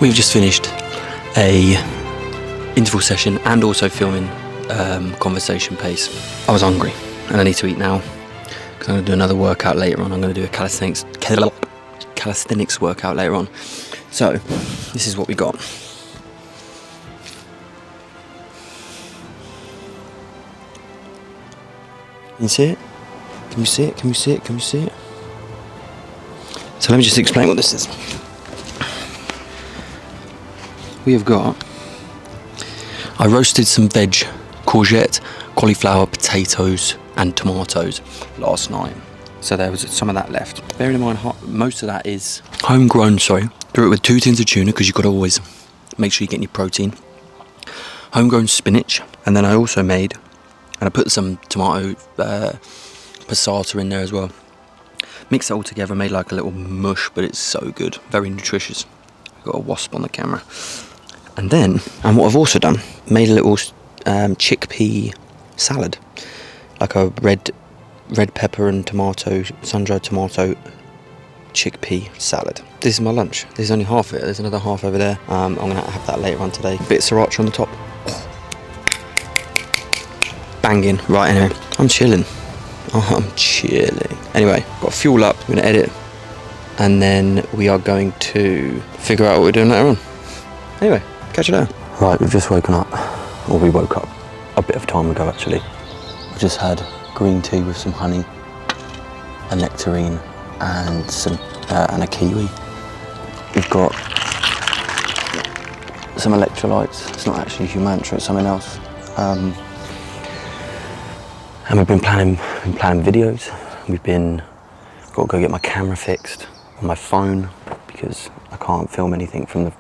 We've just finished a interval session and also filming conversation pace. I was hungry and I need to eat now because I'm going to do another workout later on. I'm going to do a calisthenics workout later on. So this is what we got. Can you see it? Can you see it? Can you see it? Can you see it? So let me just explain what this is. We have got, I roasted some veg, courgette, cauliflower, potatoes and tomatoes last night. So there was some of that left. Bearing in mind, most of that is homegrown, sorry. Threw it with 2 tins of tuna because you've got to always make sure you get your protein. Homegrown spinach. And then I also made, and I put some tomato passata in there as well. Mixed it all together, made like a little mush, but it's so good. Very nutritious. Got a wasp on the camera. And then, and what I've also done, made a little chickpea salad, like a red pepper and tomato, sun-dried tomato chickpea salad. This is my lunch. This is only half of it. There's another half over there. I'm gonna have that later on today. Bit of sriracha on the top. Banging. Right, anyway, I'm chilling. Oh, I'm chilling. Anyway, got to fuel up. I'm gonna edit, and then we are going to figure out what we're doing later on. Anyway, catch you later. Right, we've just woken up, or we woke up a bit of time ago actually. We've just had green tea with some honey, a nectarine, and some and a kiwi. We've got some electrolytes. It's not actually Humantra, it's something else. And we've been planning videos. Got to go get my camera fixed on my phone because I can't film anything from the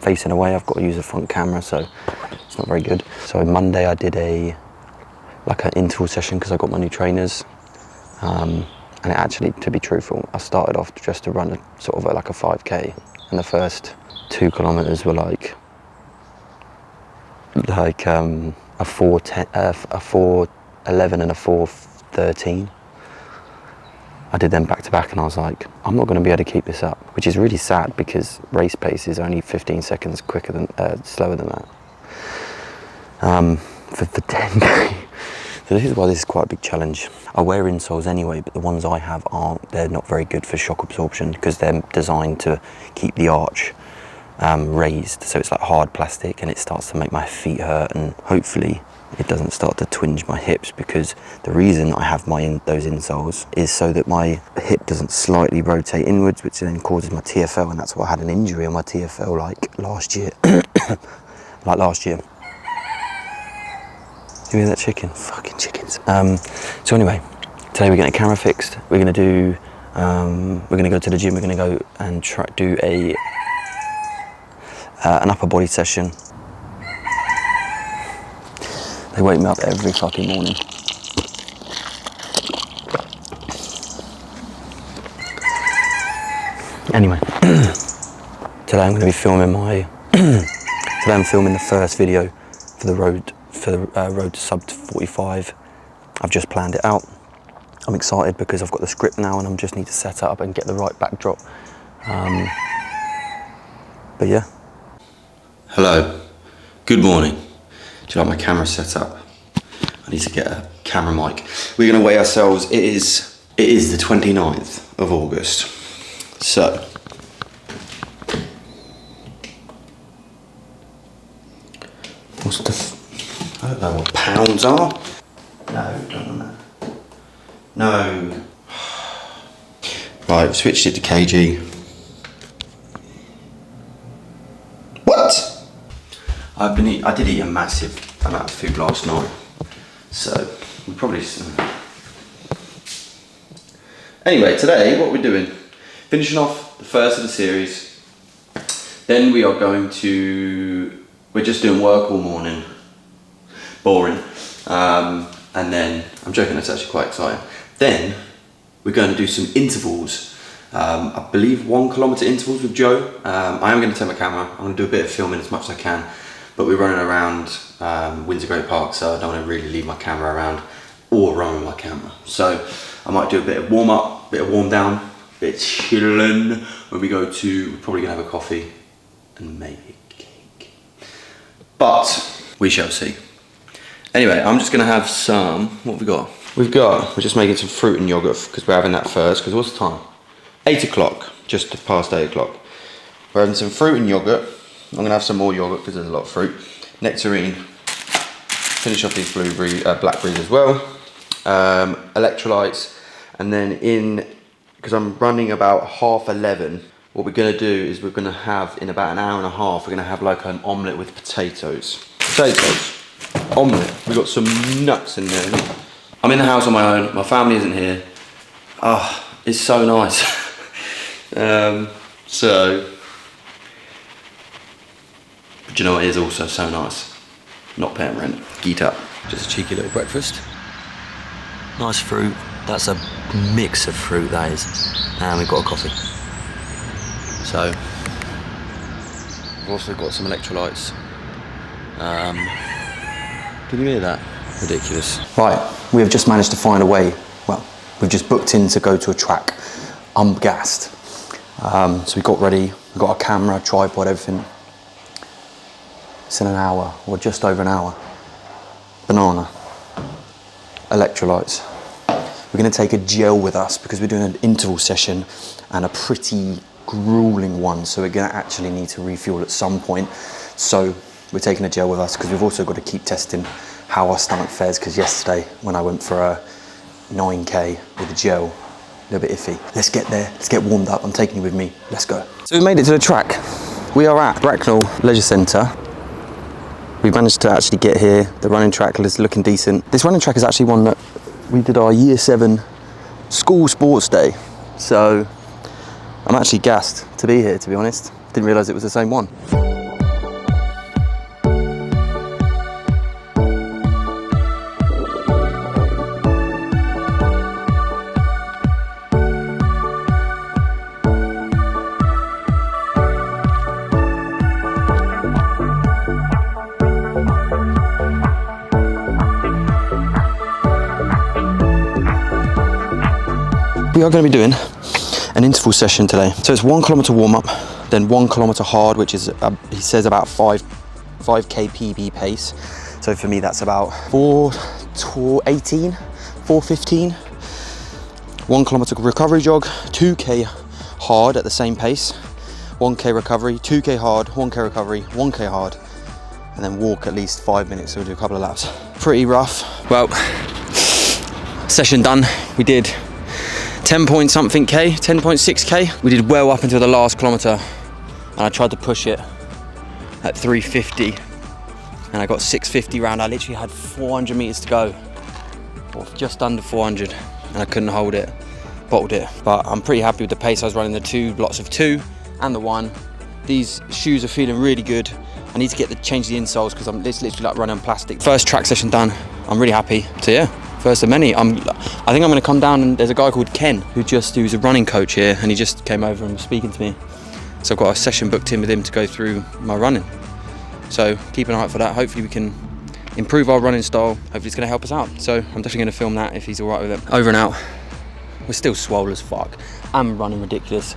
facing away. I've got to use a front camera, so it's not very good. So on Monday I did an interval session because I got my new trainers. And it actually, to be truthful, I started off just to run a 5K, and the first 2 kilometers were like a 4:11 and a 4:13. I did them back to back and I was like, I'm not going to be able to keep this up, which is really sad because race pace is only 15 seconds slower than that for 10K. So this is why this is quite a big challenge. I wear insoles anyway, but the ones I have they're not very good for shock absorption because they're designed to keep the arch raised. So it's like hard plastic and it starts to make my feet hurt, and hopefully it doesn't start to twinge my hips, because the reason I have those insoles is so that my hip doesn't slightly rotate inwards, which then causes my TFL, and that's why I had an injury on my TFL like last year. You hear that chicken? Fucking chickens. So anyway, today we're getting a camera fixed. We're gonna go to the gym. We're gonna go and do an upper body session. They wake me up every fucking morning. Anyway, today I'm going to be filming today I'm filming the first video for the road to R2SUB45. I've just planned it out. I'm excited because I've got the script now and I just need to set it up and get the right backdrop. But yeah. Hello. Good morning. Do you like my camera set up? I need to get a camera mic. We're going to weigh ourselves. It is the 29th of August. So, I don't know what pounds are. No, don't know that. No. Right, I've switched it to kg. What? I did eat a massive amount of food last night, so we probably. Anyway, today what we're doing, finishing off the first of the series. Then we are we're just doing work all morning, boring, and then I'm joking. That's actually quite exciting. Then we're going to do some intervals. I believe 1 kilometre intervals with Joe. I am going to take my camera. I'm going to do a bit of filming as much as I can. But we're running around Windsor Great Park, so I don't want to really leave my camera around or run with my camera. So I might do a bit of warm up, bit of warm down, bit of chilling. When we go to, we're probably going to have a coffee and maybe cake. But we shall see. Anyway, I'm just gonna have some, what have we got? We're just making some fruit and yogurt because we're having that first, because what's the time? 8 o'clock, just past 8 o'clock. We're having some fruit and yogurt. I'm gonna have some more yogurt because there's a lot of fruit. Nectarine, finish off these blackberries as well. Electrolytes, and then because I'm running about 11:30, what we're gonna do is we're gonna have, in about an hour and a half, we're gonna have like an omelette with potatoes. Omelette, we got some nuts in there. I'm in the house on my own, my family isn't here. Oh, it's so nice. But you know what is also so nice? Not paying rent. Geet up. Just a cheeky little breakfast. Nice fruit. That's a mix of fruit, that is. And we've got a coffee. So, we've also got some electrolytes. Can you hear that? Ridiculous. Right, we have just managed to find a way. Well, we've just booked in to go to a track. I'm gassed. So we got ready. We've got our camera, tripod, everything. It's in an hour, or just over an hour. Banana. Electrolytes. We're going to take a gel with us because we're doing an interval session and a pretty grueling one, so we're going to actually need to refuel at some point. So we're taking a gel with us because we've also got to keep testing how our stomach fares, because yesterday when I went for a 9K with a gel, a little bit iffy. Let's get there, let's get warmed up. I'm taking you with me, let's go. So we made it to the track. We are at Bracknell Leisure Centre. We managed to actually get here. The running track is looking decent. This running track is actually one that we did our year 7 school sports day. So I'm actually gassed to be here, to be honest. Didn't realise it was the same one. We are going to be doing an interval session today. So it's 1 kilometre warm up, then 1 kilometre hard, which is, he says, about 5k PB pace. So for me, that's about 4:18, 4:15. 1 kilometre recovery jog, 2k hard at the same pace, 1k recovery, 2k hard, 1k recovery, 1k hard, and then walk at least 5 minutes. So we'll do a couple of laps. Pretty rough. Well, session done. We did 10 point something K, 10.6K. We did well up until the last kilometre, and I tried to push it at 3:50, and I got 6:50 round. I literally had 400 meters to go, or just under 400, and I couldn't hold it, bottled it. But I'm pretty happy with the pace I was running, the 2 lots of 2 and the 1. These shoes are feeling really good. I need to change the insoles because it's literally like running on plastic. First track session done. I'm really happy. So yeah. First of many. I think I'm going to come down, and there's a guy called Ken who's a running coach here, and he just came over and was speaking to me. So I've got a session booked in with him to go through my running. So keep an eye out for that. Hopefully we can improve our running style. Hopefully it's going to help us out. So I'm definitely going to film that if he's all right with it. Over and out. We're still swole as fuck. I'm running ridiculous.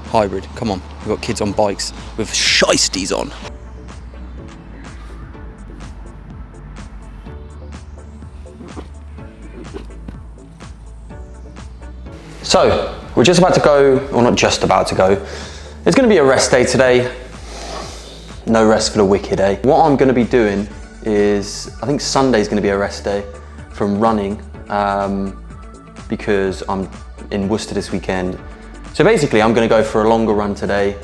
Hybrid. Come on. We've got kids on bikes with shiesties on. So, we're just about to go, or not just about to go. It's going to be a rest day today. No rest for the wicked, eh? What I'm going to be doing is, I think Sunday's going to be a rest day from running, because I'm in Worcester this weekend. So basically, I'm going to go for a longer run today,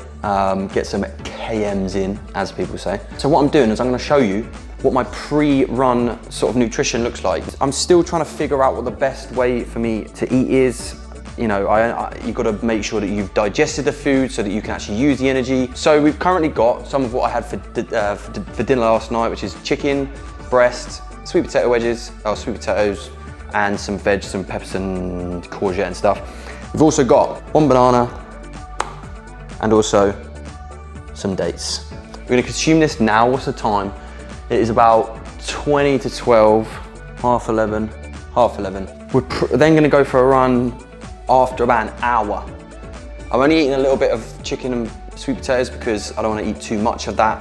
get some KMs in, as people say. So what I'm doing is I'm going to show you what my pre-run sort of nutrition looks like. I'm still trying to figure out what the best way for me to eat is. You know, you've got to make sure that you've digested the food so that you can actually use the energy. So we've currently got some of what I had for dinner last night, which is chicken, breast, sweet potato wedges, sweet potatoes, and some veg, some peppers and courgette and stuff. We've also got 1 banana and also some dates. We're going to consume this now. What's the time? It is about 20 to 12, half 11. We're then going to go for a run after about an hour. I'm only eating a little bit of chicken and sweet potatoes because I don't want to eat too much of that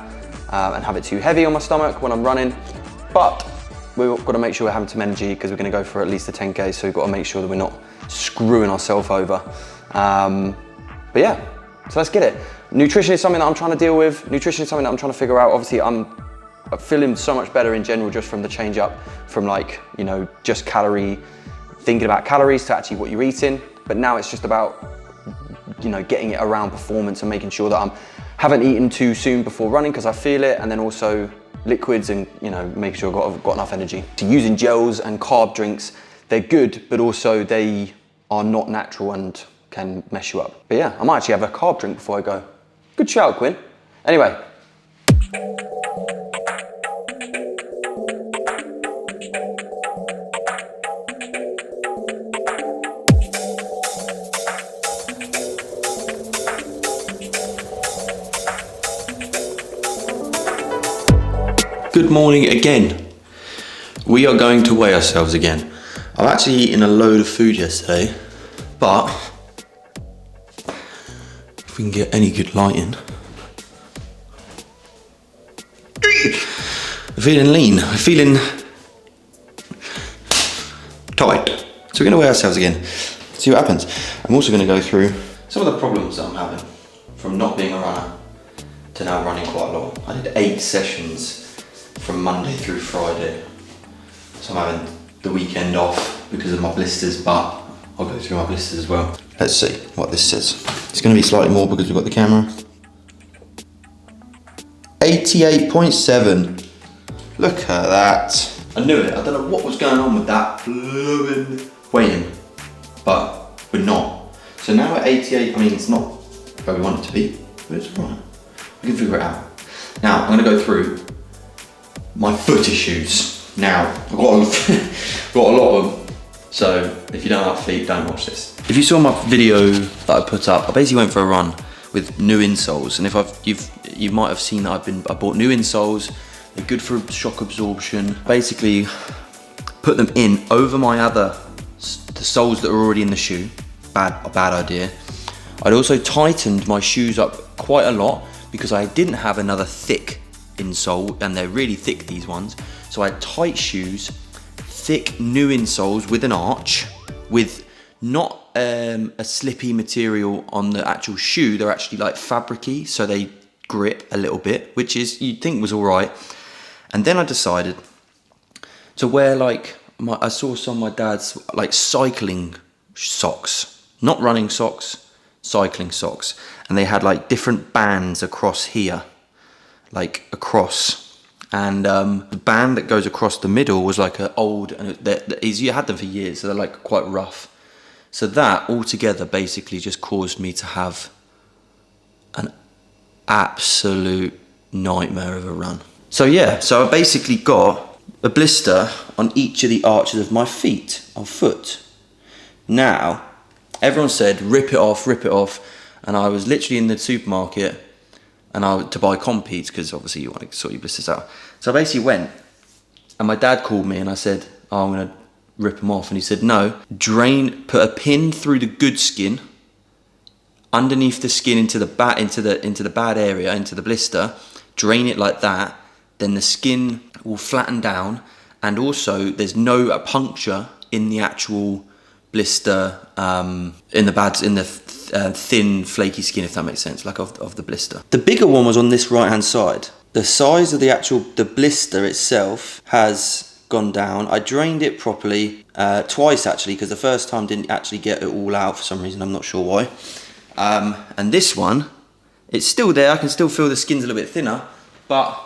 and have it too heavy on my stomach when I'm running. But we've got to make sure we're having some energy because we're going to go for at least a 10K, so we've got to make sure that we're not screwing ourselves over. But yeah, so let's get it. Nutrition is something that I'm trying to deal with. Nutrition is something that I'm trying to figure out. Obviously, I'm feeling so much better in general just from the change up from like, you know, just thinking about calories to actually what you're eating. But now it's just about, you know, getting it around performance and making sure that I haven't eaten too soon before running because I feel it, and then also liquids and, you know, making sure I've got enough energy. So using gels and carb drinks, they're good, but also they are not natural and can mess you up. But yeah, I might actually have a carb drink before I go. Good shout, Quinn. Anyway. Good morning again. We are going to weigh ourselves again. I've actually eaten a load of food yesterday, but if we can get any good lighting. I'm feeling lean, I'm feeling tight. So we're gonna weigh ourselves again, see what happens. I'm also gonna go through some of the problems that I'm having from not being a runner to now running quite a lot. I did 8 sessions from Monday through Friday. So I'm having the weekend off because of my blisters, but I'll go through my blisters as well. Let's see what this says. It's gonna be slightly more because we've got the camera. 88.7. Look at that. I knew it. I don't know what was going on with that fluid weighing, but we're not. So now at 88, I mean, it's not where we want it to be, but it's all right. We can figure it out. Now, I'm gonna go through my foot issues. Now, I've got a lot of them, so if you don't have feet, don't watch this. If you saw my video that I put up, I basically went for a run with new insoles, and if you might have seen that I bought new insoles. They're good for shock absorption. Basically, put them in over the soles that are already in the shoe. A bad idea. I'd also tightened my shoes up quite a lot because I didn't have another thick insole, and they're really thick, these ones. So I had tight shoes, thick new insoles with an arch, with not a slippy material on the actual shoe. They're actually like fabricy, so they grip a little bit, which is, you'd think was all right. And then I decided to wear like, I saw some of my dad's like cycling socks, not running socks, cycling socks. And they had like different bands across here, like across. And the band that goes across the middle was like an old, and you had them for years, so they're like quite rough. So that altogether basically just caused me to have an absolute nightmare of a run. So yeah, so I basically got a blister on each of the arches of my foot. Now, everyone said, rip it off, and I was literally in the supermarket to buy Competes, because obviously you want to sort your blisters out. So I basically went, and my dad called me and I said, oh, I'm gonna rip them off. And he said, no, put a pin through the good skin, underneath the skin into the bad area, into the blister, drain it like that, then the skin will flatten down, and also there's no puncture in the actual blister, in the thin flaky skin, if that makes sense, like of the blister. The bigger one was on this right hand side. The size of the blister itself has gone down. I drained it properly twice actually, because the first time didn't actually get it all out for some reason, I'm not sure why. And this one, it's still there. I can still feel the skin's a little bit thinner, but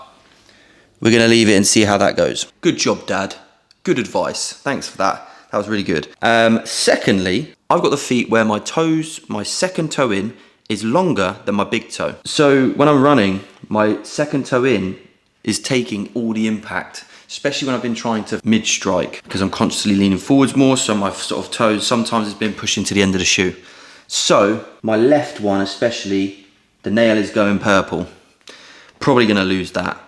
we're gonna leave it and see how that goes. Good job, Dad. Good advice. Thanks for that. That was really good. Secondly, I've got the feet where my second toe in is longer than my big toe. So when I'm running, my second toe in is taking all the impact, especially when I've been trying to mid-strike, because I'm constantly leaning forwards more, so my sort of toes sometimes has been pushing to the end of the shoe. So my left one especially, the nail is going purple. Probably gonna lose that.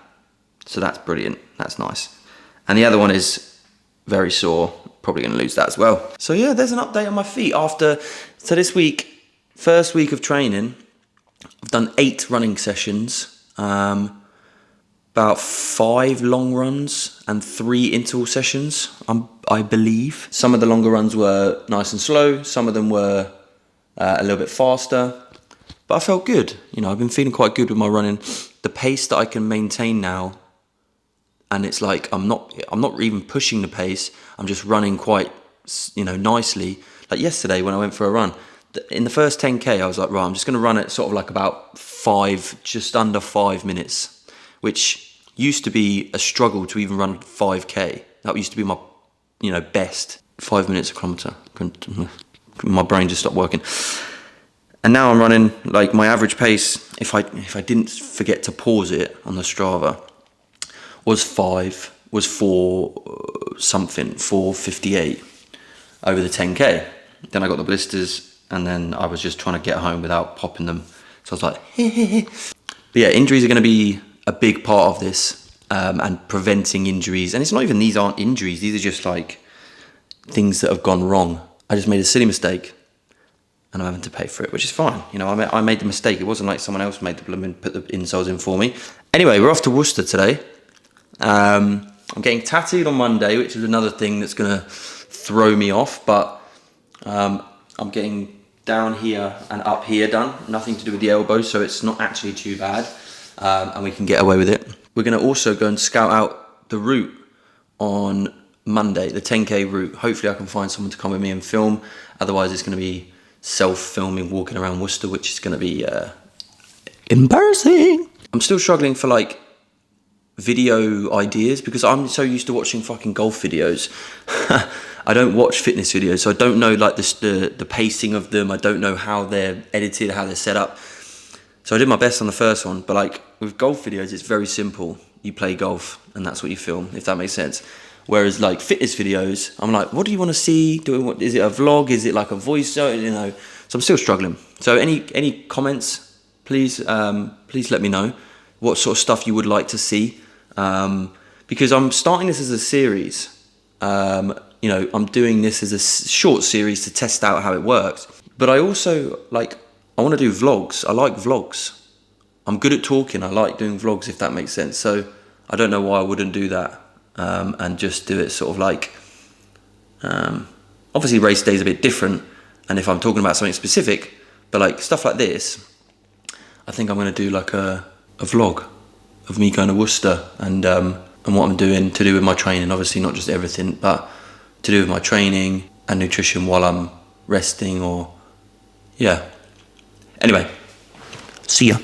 So that's brilliant, that's nice. And the other one is very sore, probably gonna lose that as well. So yeah, there's an update on my feet so this week, first week of training, I've done 8 running sessions, about 5 long runs and 3 interval sessions, I believe. Some of the longer runs were nice and slow, some of them were a little bit faster, but I felt good. You know, I've been feeling quite good with my running. The pace that I can maintain now, and it's like I'm not even pushing the pace. I'm just running quite, you know, nicely. Like yesterday when I went for a run, in the first 10k, I was like, right, I'm just going to run it sort of like about 5, just under 5 minutes, which used to be a struggle to even run 5k. That used to be my, you know, best 5 minutes a kilometre. My brain just stopped working. And now I'm running, like, my average pace, if I didn't forget to pause it on the Strava, was 4:58 over the 10k. Then I got the blisters, and then I was just trying to get home without popping them. So I was like, But yeah, injuries are going to be a big part of this, and preventing injuries. And it's not even, these aren't injuries, these are just like things that have gone wrong. I just made a silly mistake, and I'm having to pay for it, which is fine. You know, I made the mistake. It wasn't like someone else made put the insoles in for me. Anyway, we're off to Worcester today. I'm getting tattooed on Monday, which is another thing that's going to throw me off, but I'm getting down here and up here done. Nothing to do with the elbow, so it's not actually too bad, and we can get away with it. We're going to also go and scout out the route on Monday, the 10k route. Hopefully I can find someone to come with me and film. Otherwise it's going to be self-filming, walking around Worcester, which is going to be embarrassing. I'm still struggling for like video ideas because I'm so used to watching fucking golf videos. I don't watch fitness videos, so I don't know like the pacing of them. I don't know how they're edited, how they're set up. So I did my best on the first one, but like with golf videos, it's very simple. You play golf and that's what you film, if that makes sense. Whereas like fitness videos, I'm like, what do you want to see? Is it a vlog? Is it like a voice? You know, so I'm still struggling. So any comments, please let me know what sort of stuff you would like to see. Because I'm starting this as a series. You know, I'm doing this as a short series to test out how it works. But I also I want to do vlogs. I like vlogs. I'm good at talking. I like doing vlogs, if that makes sense. So I don't know why I wouldn't do that, and just do it sort of like, obviously race day is a bit different. And if I'm talking about something specific, but like stuff like this, I think I'm going to do like a vlog of me going to Worcester and what I'm doing to do with my training. Obviously not just everything, but to do with my training and nutrition while I'm resting, or yeah. Anyway, see ya.